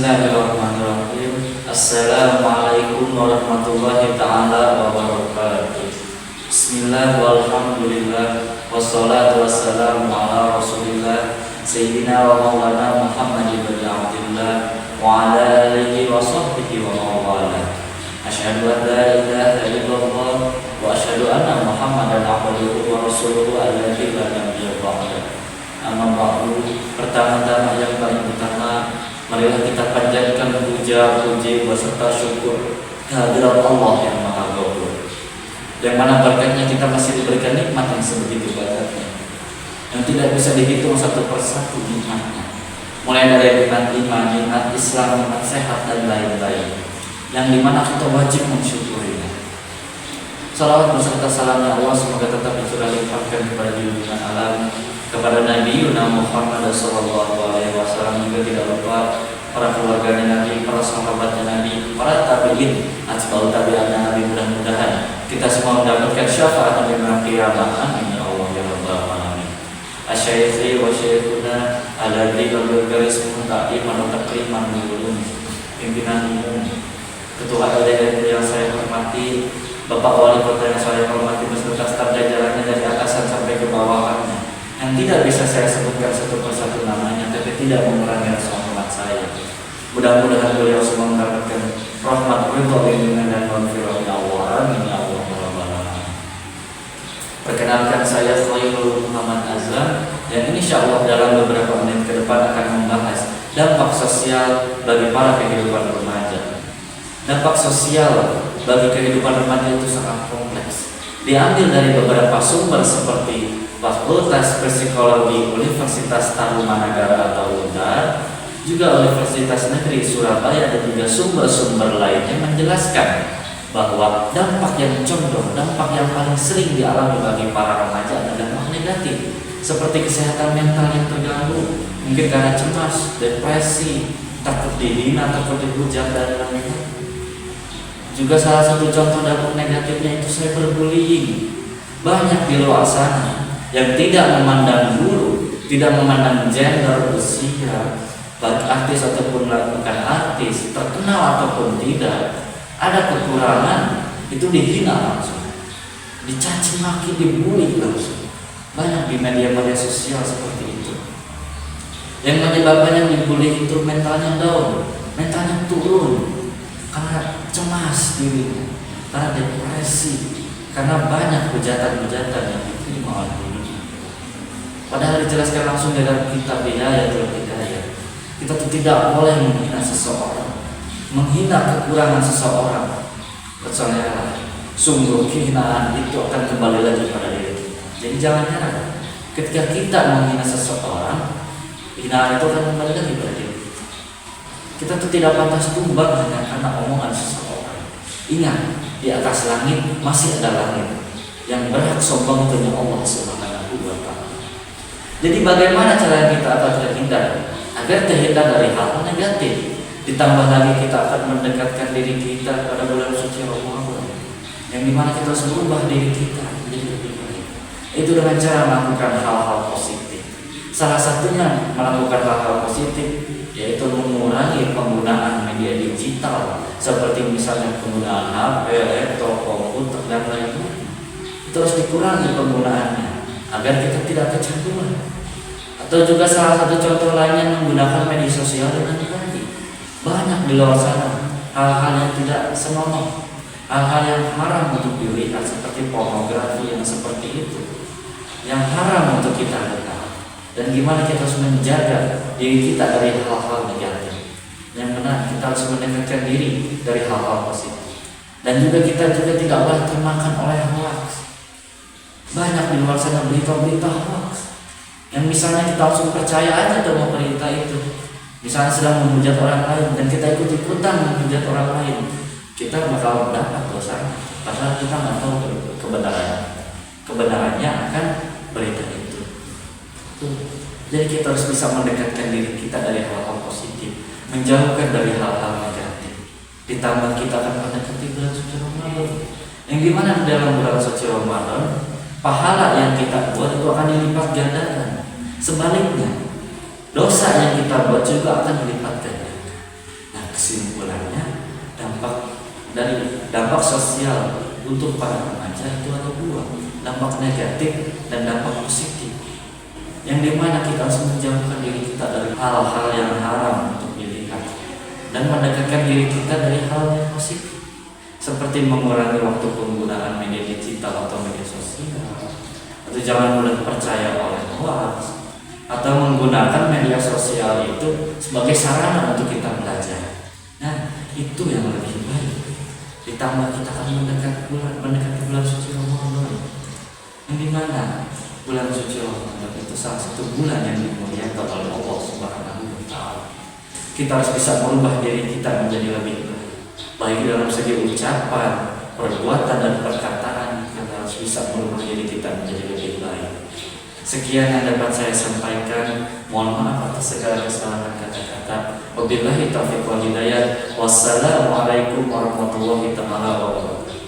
Bismillahirrahmanirrahim. Assalamualaikum warahmatullahi ta'ala wabarakatuh. Bismillah walhamdulillah wassalatu wassalamu ala rasulillah Sayyidina wa maulana Muhammad ibn Abdillah wa ala alihi wa sahbihi wa mawala. Asyhadu an la ilaha illallah wa asyhadu anna Muhammadan abduhu wa rasuluhu alladzi la nabiyya ba'dahu. Amma ba'du. Pertama-tama yang paling utama, marilah kita panjatkan puja, puji, beserta syukur kehadirat Allah yang Maha Ghaffur, yang mana berkatnya kita masih diberikan nikmat yang sebegitu banyaknya, yang tidak bisa dihitung satu persatu nikmatnya, mulai dari nikmat iman, nikmat Islam, nikmat sehat dan lain-lain, yang dimana kita wajib mensyukurinya. Salawat beserta salamnya Allah semoga tetap dicurah limpahkan kepada junjungan alam, kepada Nabi Muhammad SAW, juga tidak lupa para keluarganya Nabi, para sahabatnya Nabi, para tabi'in, atba'ut tabi'in Nabi. Mudah-mudahan kita semua mendapatkan syafaat Nabi dalam kiamat. Amin ya Allah ya rabbal alamin. Asy-syaikhi wa syaikhuna alladzi qad garismu ta'liman wa takriman min pimpinan umum, ketua LDN yang saya hormati, Bapak Wali Kota yang saya hormati beserta staf jajarannya dari atasan sampai ke bawahannya, yang tidak bisa saya sebutkan satu persatu namanya, tapi tidak mengurangi rasa hormat saya. Mudah-mudahan beliau semua mendapatkan rahmat, ridho, bimbingan dan maghfirah ya Allah. Amin ya Allah rabbal alamin. Perkenalkan, saya Khairul Muhammad Azam, dan insyaallah dalam beberapa menit ke depan akan membahas dampak sosial bagi para kehidupan remaja. Dampak sosial bagi kehidupan remaja itu sangat kompleks. Diambil dari beberapa sumber seperti Fakultas Psikologi Universitas Tarumanagara atau UNTAR, juga Universitas Negeri Surabaya, dan juga sumber-sumber lain yang menjelaskan bahwa dampak yang condong, dampak yang paling sering dialami bagi para remaja adalah dampak negatif, seperti kesehatan mental yang terganggu, mungkin karena cemas, depresi, takut dihina, takut dihujat, dan lain-lain. Juga salah satu contoh dampak negatifnya itu cyberbullying. Banyak di luar sana yang tidak memandang bulu, tidak memandang gender, usia, baik artis ataupun bukan artis, terkenal ataupun tidak, ada kekurangan, itu dihina langsung, dicaci maki, dibully langsung. Banyak di media-media sosial seperti itu. Yang menyebabkan yang dibully itu mentalnya down, mentalnya turun, karena cemas dirinya, karena depresi, karena banyak hujatan-hujatan yang diterima oleh dirinya. Padahal dijelaskan langsung dalam kitab Bidayatul Hidayah, kita tidak boleh menghina seseorang, menghina kekurangan seseorang, percayalah, sungguh kehinaan itu akan kembali lagi pada diri kita. Jadi jangan heran ketika kita menghina seseorang, hinaan itu akan kembali lagi pada diri kita. Kita tidak pantas tumbang hanya karena omongan seseorang. Ingat, di atas langit masih ada langit. Yang berhak sombong itu Allah Subhanahu wa ta'ala. Jadi bagaimana cara kita akan terhindar agar terhindar dari hal negatif? Ditambah lagi kita akan mendekatkan diri kita pada bulan suci Ramadan, yang dimana kita harus merubah diri kita menjadi lebih baik. Itu dengan cara melakukan hal-hal positif. Salah satunya melakukan hal-hal positif yaitu mengurangi penggunaan media digital, seperti misalnya penggunaan HP, laptop, komputer, dan lain-lain. Itu harus dikurangi penggunaannya agar kita tidak kecanduan. Atau juga salah satu contoh lainnya menggunakan media sosial dengan baik. Banyak di luar sana hal-hal yang tidak senonoh, hal-hal yang haram untuk dilihat, seperti pornografi yang seperti itu, yang haram untuk kita lihat. Dan gimana kita harus menjaga diri kita dari hal-hal negatif. Yang benar, kita harus mendekatkan diri dari hal-hal positif. Dan juga kita juga tidak boleh termakan oleh hoax. Banyak di luar sana berita-berita hoax, yang misalnya kita langsung percaya aja dengan berita itu. Misalnya sedang menghujat orang lain dan kita ikut-ikutan menghujat orang lain, kita bakal mendapat dosa. Padahal kita nggak tahu kebenarannya akan berita itu. Jadi kita harus bisa mendekatkan diri kita dari hal-hal positif, menjauhkan dari hal-hal negatif. Ditambah kita akan mendekati bulan suci Ramadan, yang dimana dalam bulan suci Ramadan pahala yang kita buat itu akan dilipat gandakan. Sebaliknya, dosa yang kita buat juga akan dilipat gandakan. Dampak sosial untuk para remaja itu ada dua, dampak negatif dan dampak positif. Yang dimana kita harus menjauhkan diri kita dari hal-hal yang haram untuk dilihat dan mendekatkan diri kita dari hal yang positif, seperti mengurangi waktu penggunaan media digital atau media sosial, atau jangan mudah percaya oleh hoax, atau menggunakan media sosial itu sebagai sarana untuk kita belajar. Nah, itu yang lebih baik. Ditambah kita akan mendekati bulan suci Ramadan, yang dimana bulan suci Ramadan itu salah satu bulan yang dimuliakan oleh Allah Subhanahu wa Ta'ala. Kita harus bisa merubah diri kita menjadi lebih baik dalam segi ucapan, perbuatan dan perkataan. Kita harus bisa merubah diri kita menjadi lebih baik. Sekian yang dapat saya sampaikan. Mohon maaf atas segala kesalahan kata-kata. Wabillahi taufiq wal hidayah. Wassalamualaikum warahmatullahi wabarakatuh.